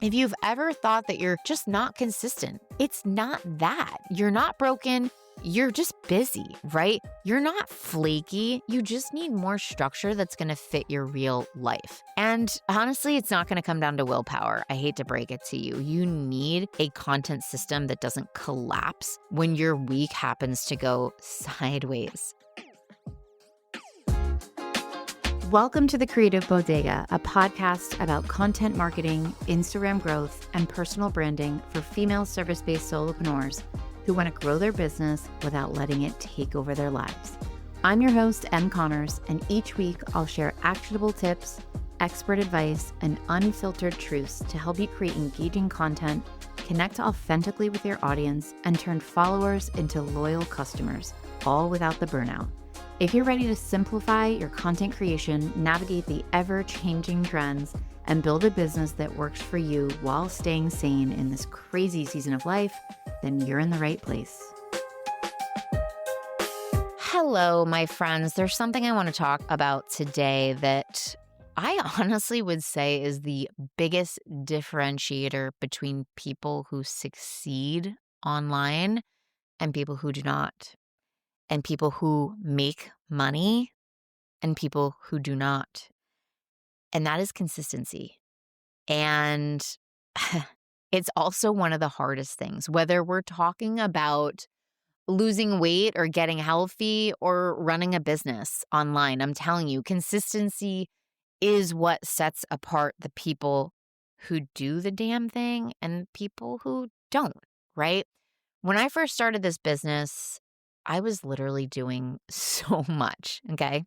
If you've ever thought that you're just not consistent, it's not that. You're not broken. You're just busy, right? You're not flaky. You just need more structure that's going to fit your real life. And honestly, it's not going to come down to willpower. I hate to break it to you. You need a content system that doesn't collapse when your week happens to go sideways. Welcome to The Creative Bodega, a podcast about content marketing, Instagram growth, and personal branding for female service-based solopreneurs who want to grow their business without letting it take over their lives. I'm your host, Em Connors, and each week I'll share actionable tips, expert advice, and unfiltered truths to help you create engaging content, connect authentically with your audience, and turn followers into loyal customers, all without the burnout. If you're ready to simplify your content creation, navigate the ever-changing trends, and build a business that works for you while staying sane in this crazy season of life, then you're in the right place. Hello, my friends. There's something I want to talk about today that I honestly would say is the biggest differentiator between people who succeed online and people who do not, and people who make money and people who do not. And that is consistency. And it's also one of the hardest things, whether we're talking about losing weight or getting healthy or running a business online. I'm telling you, consistency is what sets apart the people who do the damn thing and people who don't, right? When I first started this business, I was literally doing so much, okay?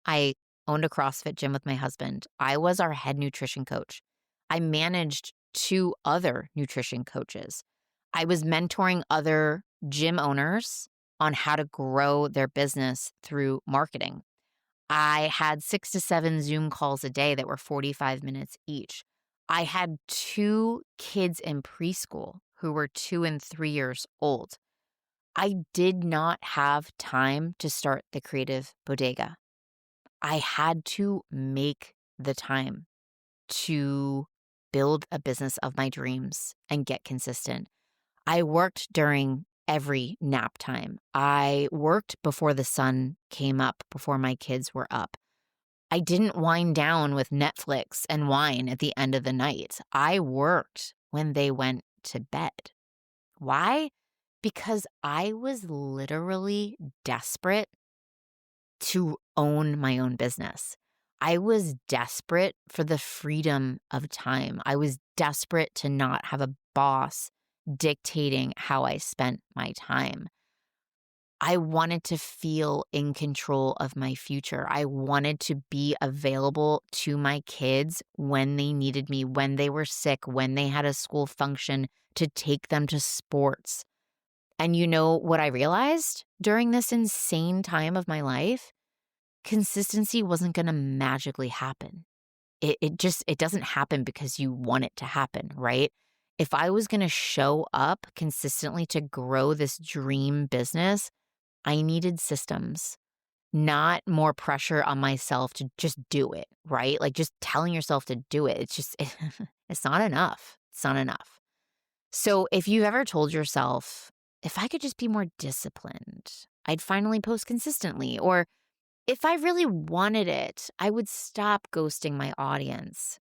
I owned a CrossFit gym with my husband. I was our head nutrition coach. I managed 2 other nutrition coaches. I was mentoring other gym owners on how to grow their business through marketing. I had 6 to 7 Zoom calls a day that were 45 minutes each. I had 2 kids in preschool who were 2 and 3 years old. I did not have time to start the Creative Bodega. I had to make the time to build a business of my dreams and get consistent. I worked during every nap time. I worked before the sun came up, before my kids were up. I didn't wind down with Netflix and wine at the end of the night. I worked when they went to bed. Why? Because I was literally desperate to own my own business. I was desperate for the freedom of time. I was desperate to not have a boss dictating how I spent my time. I wanted to feel in control of my future. I wanted to be available to my kids when they needed me, when they were sick, when they had a school function, to take them to sports. And you know what I realized during this insane time of my life? Consistency wasn't going to magically happen. It doesn't happen because you want it to happen, right? If I was going to show up consistently to grow this dream business, I needed systems, not more pressure on myself to just do it, right? Like just telling yourself to do it. It's just, it's not enough. It's not enough. So if you've ever told yourself, if I could just be more disciplined, I'd finally post consistently, or if I really wanted it, I would stop ghosting my audience.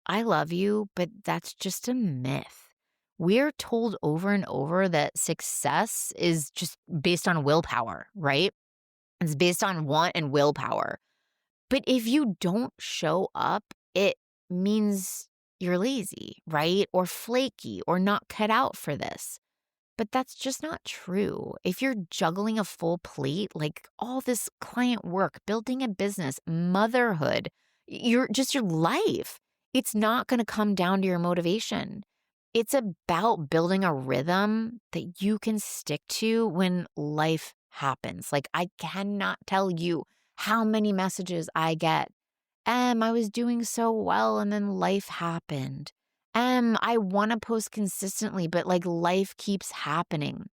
I love you, but that's just a myth. We're told over and over that success is just based on willpower, right? It's based on want and willpower. But if you don't show up, it means you're lazy, right? Or flaky, or not cut out for this. But that's just not true. If you're juggling a full plate, like all this client work, building a business, motherhood, your life, it's not going to come down to your motivation. It's about building a rhythm that you can stick to when life happens. Like, I cannot tell you how many messages I get. I was doing so well and then life happened. I want to post consistently, but like life keeps happening.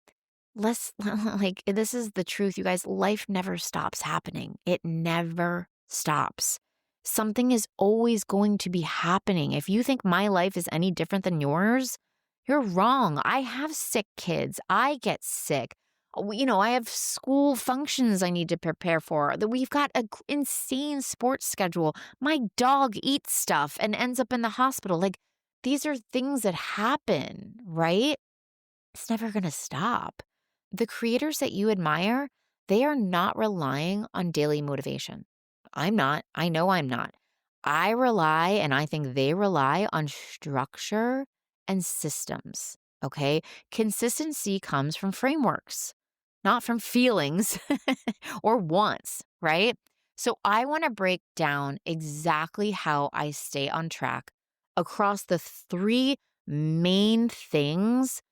Like, this is the truth, you guys. Life never stops happening. It never stops. Something is always going to be happening. If you think my life is any different than yours, you're wrong. I have sick kids. I get sick. I have school functions I need to prepare for. We've got an insane sports schedule. My dog eats stuff and ends up in the hospital. Like, these are things that happen, right? It's never going to stop. The creators that you admire, they are not relying on daily motivation. I'm not. I know I'm not. I rely, and I think they rely on structure and systems. Okay. Consistency comes from frameworks, not from feelings or wants, right? So I want to break down exactly how I stay on track across the three main things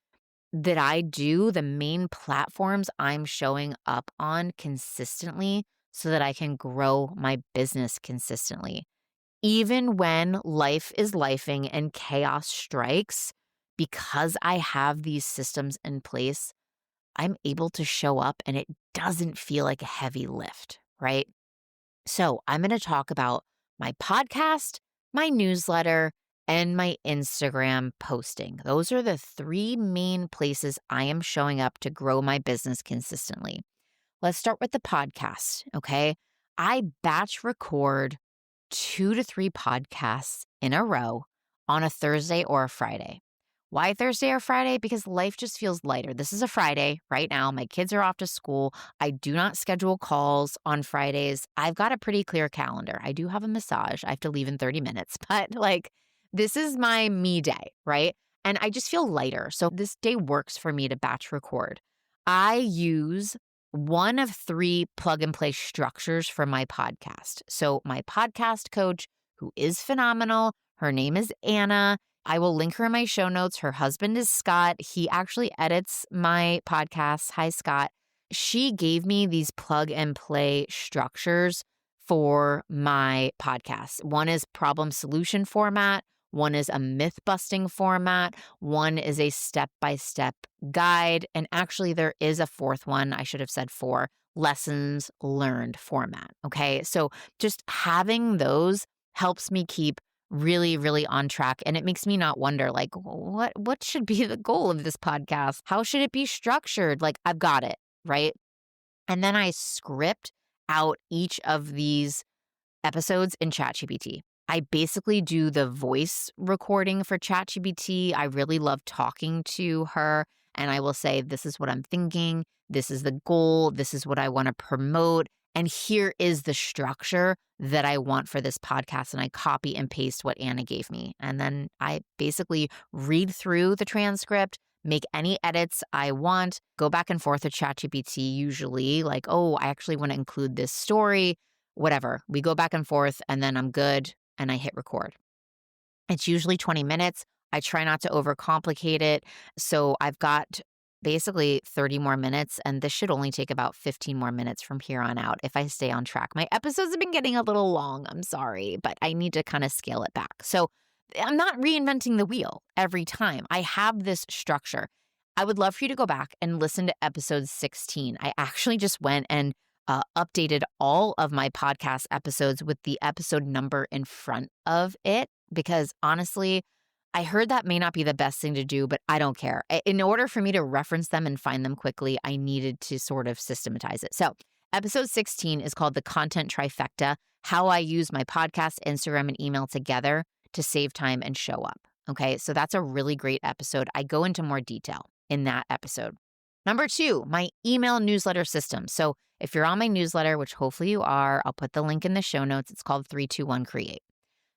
that I do, the main platforms I'm showing up on consistently so that I can grow my business consistently. Even when life is lifing and chaos strikes, because I have these systems in place, I'm able to show up and it doesn't feel like a heavy lift, right? So I'm going to talk about my podcast, my newsletter, and my Instagram posting. Those are the three main places I am showing up to grow my business consistently. Let's start with the podcast, okay? I batch record 2 to 3 podcasts in a row on a Thursday or a Friday. Why Thursday or Friday? Because life just feels lighter. This is a Friday right now. My kids are off to school. I do not schedule calls on Fridays. I've got a pretty clear calendar. I do have a massage. I have to leave in 30 minutes, but this is my me day, right? And I just feel lighter. So this day works for me to batch record. I use one of 3 plug and play structures for my podcast. So my podcast coach, who is phenomenal, her name is Anna. I will link her in my show notes. Her husband is Scott. He actually edits my podcasts. Hi, Scott. She gave me these plug and play structures for my podcast. One is problem solution format. One is a myth busting format. One is a step-by-step guide. And actually, there is a fourth one. I should have said 4 lessons learned format. Okay. So just having those helps me keep really, really on track. And it makes me not wonder, what should be the goal of this podcast? How should it be structured? I've got it, right? And then I script out each of these episodes in ChatGPT. I basically do the voice recording for ChatGPT. I really love talking to her, and I will say, this is what I'm thinking. This is the goal. This is what I want to promote. And here is the structure that I want for this podcast. And I copy and paste what Anna gave me. And then I basically read through the transcript, make any edits I want, go back and forth with ChatGPT, usually I actually want to include this story, whatever. We go back and forth and then I'm good and I hit record. It's usually 20 minutes. I try not to overcomplicate it. So I've got basically 30 more minutes, and this should only take about 15 more minutes from here on out if I stay on track. My episodes have been getting a little long, I'm sorry, but I need to kind of scale it back. So I'm not reinventing the wheel every time. I have this structure. I would love for you to go back and listen to episode 16. I actually just went and updated all of my podcast episodes with the episode number in front of it because honestly, I heard that may not be the best thing to do, but I don't care. In order for me to reference them and find them quickly, I needed to sort of systematize it. So episode 16 is called The Content Trifecta, How I Use My Podcast, Instagram, and Email Together to Save Time and Show Up. Okay, so that's a really great episode. I go into more detail in that episode. Number 2, my email newsletter system. So if you're on my newsletter, which hopefully you are, I'll put the link in the show notes. It's called 321 Create.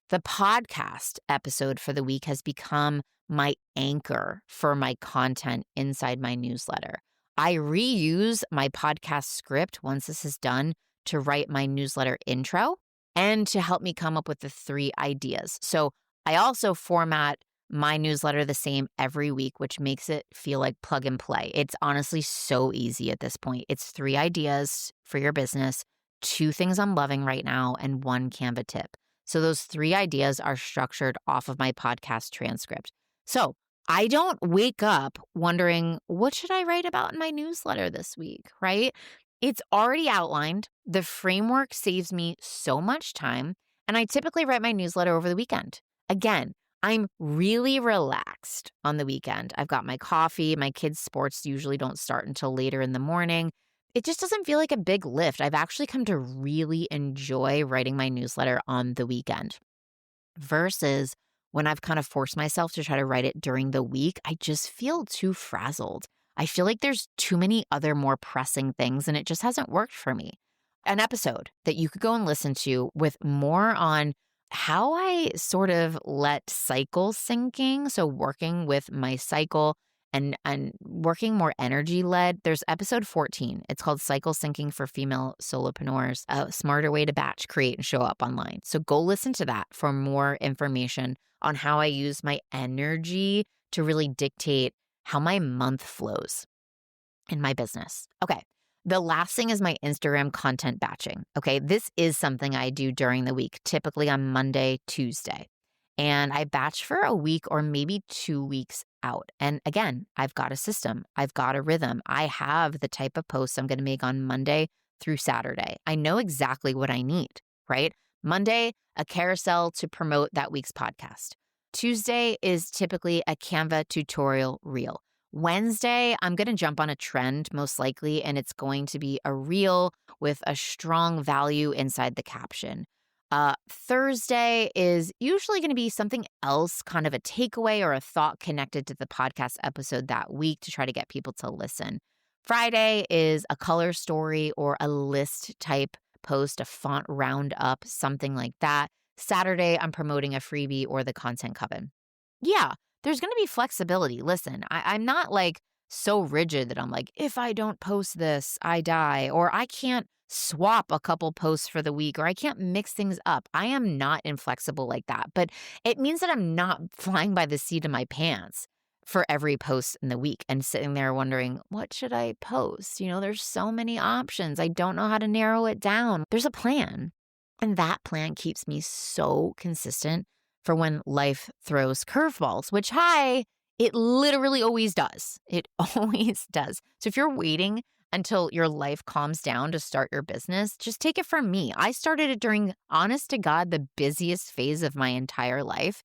The podcast episode for the week has become my anchor for my content inside my newsletter. I reuse my podcast script once this is done to write my newsletter intro and to help me come up with the 3 ideas. So I also format my newsletter the same every week, which makes it feel like plug and play. It's honestly so easy at this point. It's 3 ideas for your business, 2 things I'm loving right now, and 1 Canva tip. So those 3 ideas are structured off of my podcast transcript. So I don't wake up wondering, what should I write about in my newsletter this week, right? It's already outlined. The framework saves me so much time. And I typically write my newsletter over the weekend. Again, I'm really relaxed on the weekend. I've got my coffee. My kids' sports usually don't start until later in the morning. It just doesn't feel like a big lift. I've actually come to really enjoy writing my newsletter on the weekend versus when I've kind of forced myself to try to write it during the week. I just feel too frazzled. I feel like there's too many other more pressing things and it just hasn't worked for me. An episode that you could go and listen to with more on how I sort of let cycle syncing, so working with my cycle and working more energy led. There's episode 14. It's called Cycle Syncing for Female Solopreneurs, a smarter way to batch, create, and show up online. So go listen to that for more information on how I use my energy to really dictate how my month flows in my business. Okay. The last thing is my Instagram content batching. Okay. This is something I do during the week, typically on Monday, Tuesday. And I batch for a week or maybe 2 weeks out. And again, I've got a system. I've got a rhythm. I have the type of posts I'm going to make on Monday through Saturday. I know exactly what I need, right? Monday, a carousel to promote that week's podcast. Tuesday is typically a Canva tutorial reel. Wednesday, I'm going to jump on a trend most likely, and it's going to be a reel with a strong value inside the caption. Thursday is usually going to be something else, kind of a takeaway or a thought connected to the podcast episode that week to try to get people to listen. Friday is a color story or a list type post, a font roundup, something like that. Saturday, I'm promoting a freebie or the content coven. Yeah, there's going to be flexibility. Listen, I'm not like so rigid that I'm like, if I don't post this, I die, or I can't swap a couple posts for the week, or I can't mix things up. I am not inflexible like that, but it means that I'm not flying by the seat of my pants for every post in the week and sitting there wondering, what should I post? There's so many options. I don't know how to narrow it down. There's a plan. And that plan keeps me so consistent for when life throws curveballs, which, it literally always does. It always does. So if you're waiting until your life calms down to start your business, just take it from me. I started it during, honest to God, the busiest phase of my entire life.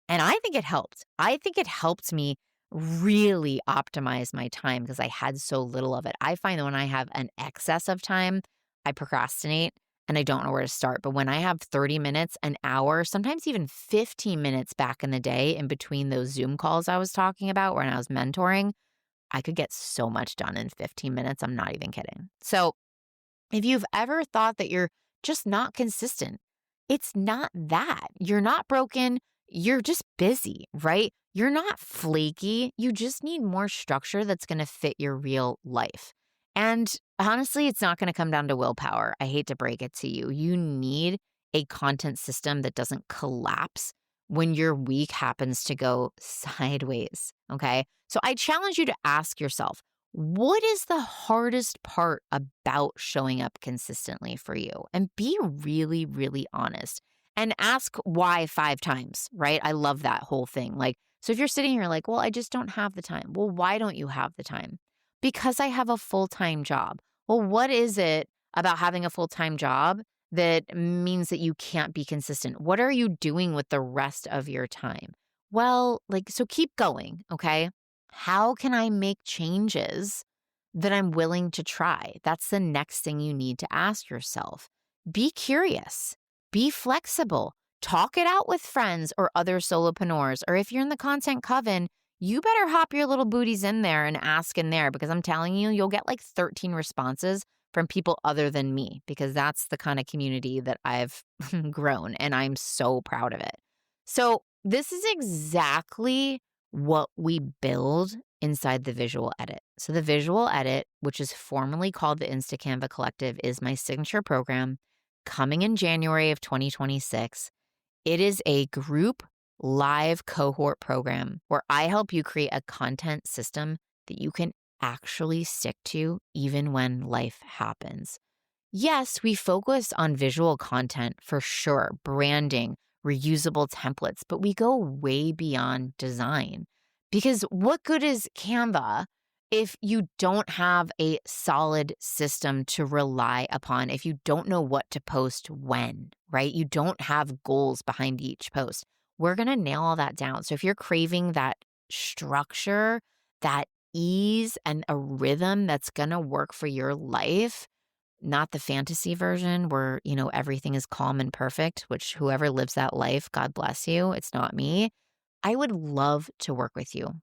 And I think it helped. I think it helped me really optimize my time because I had so little of it. I find that when I have an excess of time, I procrastinate and I don't know where to start. But when I have 30 minutes, an hour, sometimes even 15 minutes back in the day in between those Zoom calls I was talking about when I was mentoring, I could get so much done in 15 minutes. I'm not even kidding. So if you've ever thought that you're just not consistent, it's not that. You're not broken. You're just busy, right? You're not flaky. You just need more structure that's going to fit your real life. And honestly, it's not going to come down to willpower. I hate to break it to you. You need a content system that doesn't collapse when your week happens to go sideways, okay? So I challenge you to ask yourself, what is the hardest part about showing up consistently for you? And be really, really honest and ask why 5 times, right? I love that whole thing. So if you're sitting here like, well, I just don't have the time. Well, why don't you have the time? Because I have a full-time job. Well, what is it about having a full-time job that means that you can't be consistent? What are you doing with the rest of your time? Well, so keep going, okay? How can I make changes that I'm willing to try? That's the next thing you need to ask yourself. Be curious, be flexible, talk it out with friends or other solopreneurs. Or if you're in the content coven, you better hop your little booties in there and ask in there, because I'm telling you, you'll get 13 responses from people other than me, because that's the kind of community that I've grown, and I'm so proud of it. So this is exactly what we build inside the visual edit. So the visual edit, which is formerly called the Canva Collective, is my signature program coming in January of 2026. It is a group live cohort program where I help you create a content system that you can actually stick to even when life happens. Yes, we focus on visual content for sure, branding, reusable templates, but we go way beyond design. Because what good is Canva if you don't have a solid system to rely upon, if you don't know what to post when, right? You don't have goals behind each post. We're going to nail all that down. So if you're craving that structure, that ease, and a rhythm that's going to work for your life, not the fantasy version where, everything is calm and perfect, which whoever lives that life, God bless you. It's not me. I would love to work with you.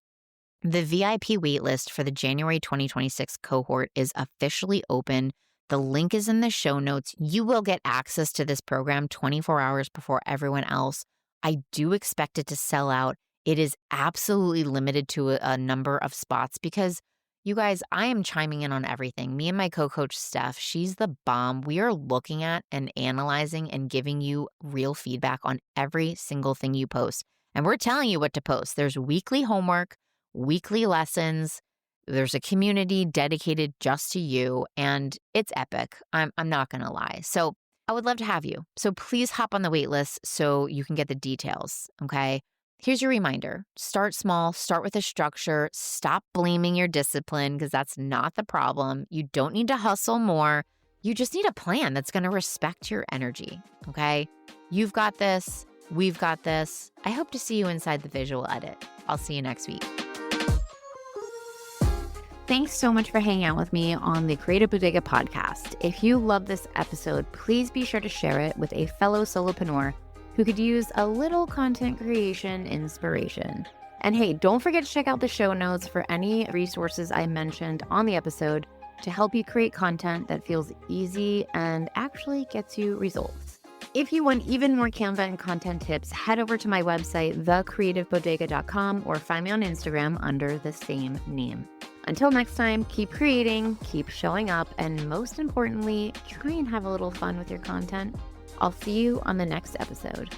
The VIP waitlist for the January 2026 cohort is officially open. The link is in the show notes. You will get access to this program 24 hours before everyone else. I do expect it to sell out. It is absolutely limited to a number of spots because, you guys, I am chiming in on everything. Me and my co-coach Steph, she's the bomb. We are looking at and analyzing and giving you real feedback on every single thing you post. And we're telling you what to post. There's weekly homework, weekly lessons. There's a community dedicated just to you, and it's epic. I'm not going to lie. So I would love to have you. So please hop on the wait list so you can get the details, okay? Here's your reminder. Start small, start with a structure, stop blaming your discipline because that's not the problem. You don't need to hustle more. You just need a plan that's going to respect your energy, okay? You've got this. We've got this. I hope to see you inside the visual edit. I'll see you next week. Thanks so much for hanging out with me on the Creative Bodega podcast. If you love this episode, please be sure to share it with a fellow solopreneur who could use a little content creation inspiration. And hey, don't forget to check out the show notes for any resources I mentioned on the episode to help you create content that feels easy and actually gets you results. If you want even more Canva and content tips, head over to my website, thecreativebodega.com, or find me on Instagram under the same name. Until next time, keep creating, keep showing up, and most importantly, try and have a little fun with your content. I'll see you on the next episode.